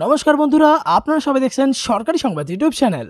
নমস্কার বন্ধুরা, আপনারা সবাই দেখছেন সরকারি সংবাদ ইউটিউব চ্যানেল।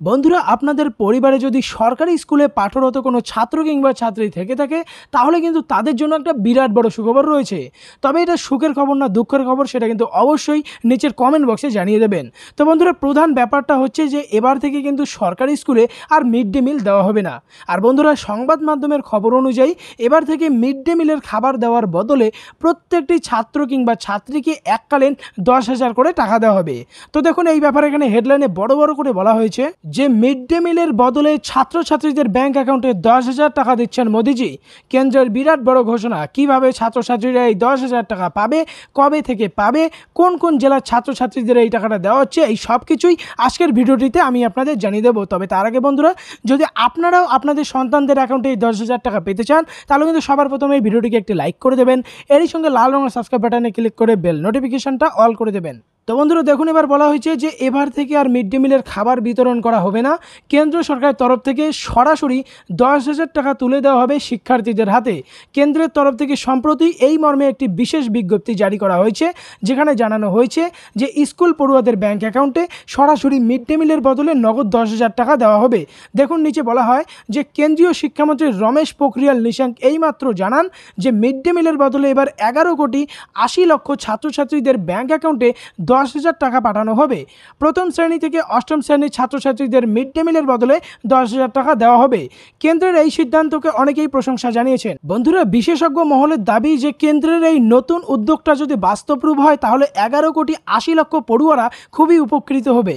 বন্ধুরা, আপনাদের পরিবারে যদি সরকারি স্কুলে পাঠরত কোনো ছাত্র কিংবা ছাত্রী থেকে থাকে, তাহলে কিন্তু তাদের জন্য একটা বিরাট বড় সুখবর রয়েছে। তবে এটা সুখের খবর না দুঃখের খবর, সেটা কিন্তু অবশ্যই নিচের কমেন্ট বক্সে জানিয়ে দেবেন। তো বন্ধুরা, প্রধান ব্যাপারটা হচ্ছে যে এবার থেকে কিন্তু সরকারি স্কুলে আর মিড ডে মিল দেওয়া হবে না। আর বন্ধুরা, সংবাদ মাধ্যমের খবর অনুযায়ী এবার থেকে মিড ডে মিলের খাবার দেওয়ার বদলে প্রত্যেকটি ছাত্র কিংবা ছাত্রীকে এককালীন 10,000 করে টাকা দেওয়া হবে। তো দেখুন, এই ব্যাপারে এখানে হেডলাইনে বড় বড় করে বলা হয়েছে যে মিড ডে মিলের বদলে ছাত্রছাত্রীদের ব্যাংক অ্যাকাউন্টে 10,000 টাকা দিচ্ছেন মোদিজি। কেন্দ্রের বিরাট বড় ঘোষণা। কিভাবে ছাত্রছাত্রীরা এই 10,000 টাকা পাবে, কবে থেকে পাবে, কোন কোন জেলার ছাত্রছাত্রীদের এই টাকাটা দেওয়া হচ্ছে, এই সব কিছুই আজকের ভিডিওটিতে আমি আপনাদের জানিয়ে দেবো। তবে তার আগে বন্ধুরা, যদি আপনারাও আপনাদের সন্তানদের অ্যাকাউন্টে এই 10,000 টাকা পেতে চান, তাহলে কিন্তু সবার প্রথমে এই ভিডিওটিকে একটি লাইক করে দেবেন। এরই সঙ্গে লাল রঙের সাবস্ক্রাইব বাটনে ক্লিক করে বেল নোটিফিকেশনটা অল করে দেবেন। তো বন্ধুরা দেখুন, এবার বলা হয়েছে যে এবার থেকে আর মিড ডে মিলের খাবার বিতরণ করা হবে না। কেন্দ্র সরকারের তরফ থেকে সরাসরি 10,000 টাকা তুলে দেওয়া হবে শিক্ষার্থীদের হাতে। কেন্দ্রের তরফ থেকে সম্প্রতি এই মর্মে একটি বিশেষ বিজ্ঞপ্তি জারি করা হয়েছে, যেখানে জানানো হয়েছে যে স্কুল পড়ুয়াদের ব্যাংক অ্যাকাউন্টে সরাসরি মিড ডে মিলের বদলে নগদ 10,000 টাকা দেওয়া হবে। দেখুন, নিচে বলা হয় যে কেন্দ্রীয় শিক্ষামন্ত্রী রমেশ পোখরিয়াল নিশাঙ্ক এইমাত্র জানান যে মিড ডে মিলের বদলে এবার 11,80,00,000 ছাত্রছাত্রীদের ব্যাংক অ্যাকাউন্টে 10,000 টাকা পাঠানো হবে। প্রথম শ্রেণী থেকে অষ্টম শ্রেণীর ছাত্রছাত্রীদের মিড ডে মিলের বদলে 10,000 টাকা দেওয়া হবে। কেন্দ্রের এই সিদ্ধান্তকে অনেকেই প্রশংসা জানিয়েছেন। বন্ধুরা, বিশেষজ্ঞ মহলের দাবি যে কেন্দ্রের এই নতুন উদ্যোগটা যদি বাস্তব রূপ হয়, তাহলে 11,80,00,000 পড়ুয়ারা খুবই উপকৃত হবে।